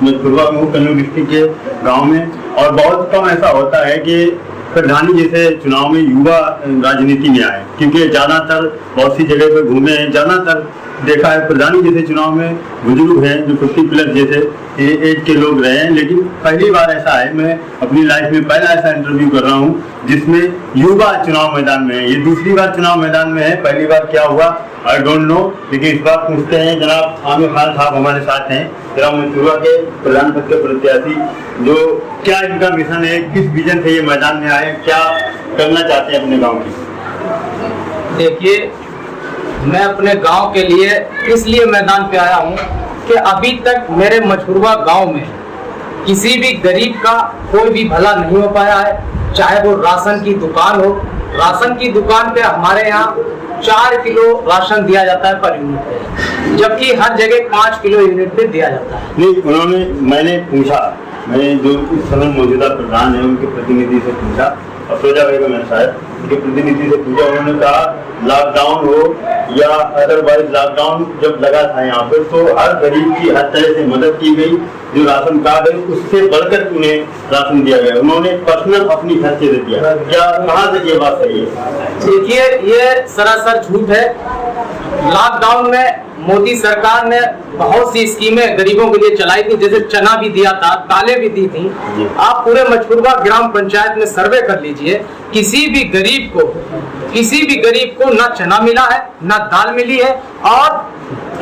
मछुरवा में हूँ, कन्नौज डिस्ट्रिक्ट के गाँव में। और बहुत कम ऐसा होता है कि प्रधानी जैसे चुनाव में युवा राजनीति में आए, क्योंकि ज़्यादातर बहुत सी जगह पर घूमे हैं, ज़्यादातर देखा है प्रधानी जैसे चुनाव में बुजुर्ग हैं जो 50+ जैसे एज के लोग रहे हैं। लेकिन पहली बार ऐसा है, मैं अपनी लाइफ में पहला ऐसा इंटरव्यू कर रहा हूँ जिसमें युवा चुनाव मैदान में है। ये दूसरी बार चुनाव मैदान में है, पहली बार क्या हुआ आई डोंट नो, लेकिन इस बार पूछते हैं। जनाब आमिर खान साहब हमारे साथ हैं, जनाब मछुरवा के प्रधान पद के प्रत्याशी, जो क्या इनका मिशन है, किस विजन से ये मैदान में आए, क्या करना चाहते हैं अपने गाँव की? देखिए, मैं अपने गांव के लिए इसलिए मैदान पे आया हूं कि अभी तक मेरे मछुरवा गांव में किसी भी गरीब का कोई भी भला नहीं हो पाया है। चाहे वो राशन की दुकान हो, राशन की दुकान पे हमारे यहाँ 4 किलो राशन दिया जाता है पर यूनिट पे, जबकि हर जगह 5 किलो यूनिट पे दिया जाता है। नहीं, मैंने पूछा, मैंने जो इस समय मौजूदा प्रधान है उनके प्रतिनिधि से पूछा, अफरोजा बेगम है शायद, उनके प्रतिनिधि से पूछा, उन्होंने कहा लॉकडाउन हो या अदरवाइज लॉकडाउन जब लगा था यहाँ पर तो हर गरीब की हर तरह से मदद की गई। जो राशन कार्ड है उससे बढ़कर उन्हें राशन दिया गया, उन्होंने पर्सनल अपनी खर्चे दे दिया। क्या कहाँ से ये बात सही है? देखिए, ये सरासर झूठ है। लॉकडाउन में मोदी सरकार ने बहुत सी स्कीमें गरीबों के लिए चलाई थी, जैसे चना भी दिया था, दालें भी दी थी। आप पूरे मछुरवा ग्राम पंचायत में सर्वे कर लीजिए, किसी भी गरीब को ना चना मिला है ना दाल मिली है, और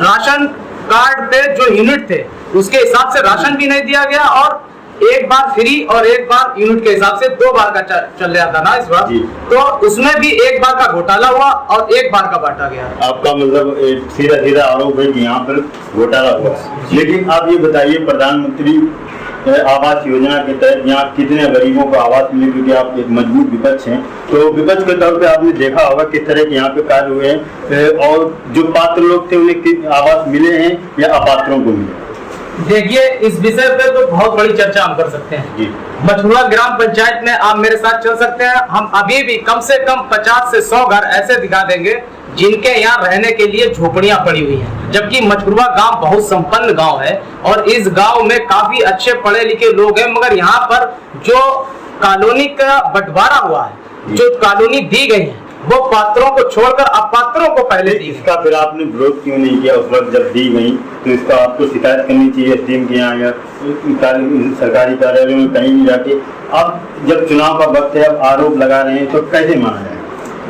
राशन कार्ड पे जो यूनिट थे उसके हिसाब से राशन भी नहीं दिया गया, और एक बार फ्री और एक बार यूनिट के हिसाब से 2 बार का चल रहा था ना इस बार, तो उसमें भी एक बार का घोटाला हुआ और एक बार का बांटा गया। आपका मतलब सीधा आरोप है कि यहाँ पर घोटाला हुआ। लेकिन आप ये बताइए, प्रधानमंत्री आवास योजना के तहत यहाँ कितने गरीबों को आवास मिले, क्योंकि आप एक मजबूत विपक्ष हैं, तो विपक्ष के तौर पे आपने देखा होगा किस तरह के यहाँ पे कार्य हुए हैं, और जो पात्र लोग थे उन्हें आवास मिले हैं या अपात्रों को मिले? देखिए, इस विषय पे तो बहुत बड़ी चर्चा हम कर सकते हैं। मछुरवा ग्राम पंचायत में आप मेरे साथ चल सकते हैं, हम अभी भी कम से कम 50 से 100 घर ऐसे दिखा देंगे जिनके यहाँ रहने के लिए झोपड़ियां पड़ी हुई हैं, जबकि मछुरवा गांव बहुत संपन्न गांव है और इस गांव में काफी अच्छे पढ़े लिखे लोग हैं। मगर यहाँ पर जो कॉलोनी का बंटवारा हुआ है, जो कॉलोनी दी गई है, वो पात्रों को छोड़कर अपात्रों को पहले दी। इसका फिर आपने विरोध क्यों नहीं किया उस वक्त जब दी गई? तो इसका आपको शिकायत करनी चाहिए एसडीएम के यहाँ या सरकारी कार्यालयों में कहीं भी जाके। अब जब चुनाव का वक्त है, अब आरोप लगा रहे हैं, तो कैसे माना जाए?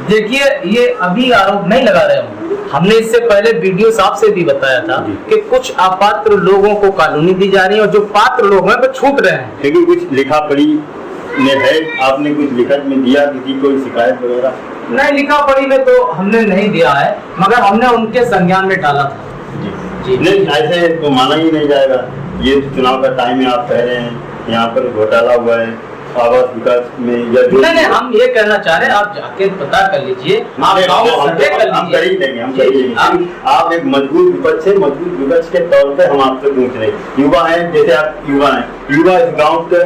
देखिए, ये अभी आरोप नहीं लगा रहे हूँ, हमने इससे पहले वीडियो साहब से भी बताया था कि कुछ अपात्र लोगों को कॉलोनी दी जा रही है और जो पात्र लोग हैं वो छूट रहे हैं। लेकिन कुछ लिखा पढ़ी में है, आपने कुछ लिखत में दिया किसी को शिकायत वगैरह? नहीं, लिखा पढ़ी में तो हमने नहीं दिया है, मगर हमने उनके संज्ञान में डाला था। जी। नहीं, ऐसे तो माना ही नहीं जाएगा। ये चुनाव का टाइम है, आप कह रहे हैं यहाँ पर घोटाला हुआ है आवास विकास में या जो नहीं, हम ये कहना चाह रहे हैं, आप जाके पता कर लीजिए, आप गाँव में सर्वे कर लीजिए। हम कर ही लेंगे। आप एक मजबूत विपक्ष है, मजबूत विपक्ष के तौर पे हम आपसे पूछ रहे हैं। युवा हैं, जैसे आप युवा हैं, युवा इस गाँव के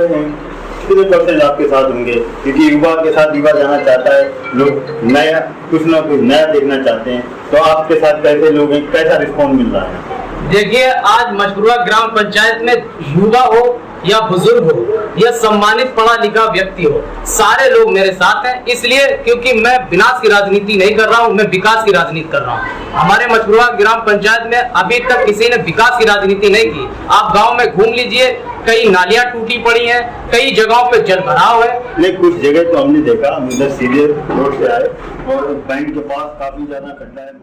कितने % आपके साथ होंगे? क्योंकि युवा के साथ युवा जाना चाहता है, लोग नया कुछ ना कुछ नया देखना चाहते हैं, तो आपके साथ कैसे लोग हैं, कैसा रिस्पॉन्स मिल रहा है? देखिए, आज मछुरवा ग्राम पंचायत में युवा हो या बुजुर्ग हो या सम्मानित पढ़ा लिखा व्यक्ति हो, सारे लोग मेरे साथ हैं। इसलिए क्योंकि मैं विनाश की राजनीति नहीं कर रहा हूं, मैं विकास की राजनीति कर रहा हूं। हमारे मछुरवा ग्राम पंचायत में अभी तक किसी ने विकास की राजनीति नहीं की। आप गांव में घूम लीजिए, कई नालियां टूटी पड़ी हैं, कई जगहों पे जल भराव है। नहीं, कुछ जगह तो हमने देखा, हम इधर सीधे रोड से आए और बैंक के पास काफी ज्यादा खड्डा है।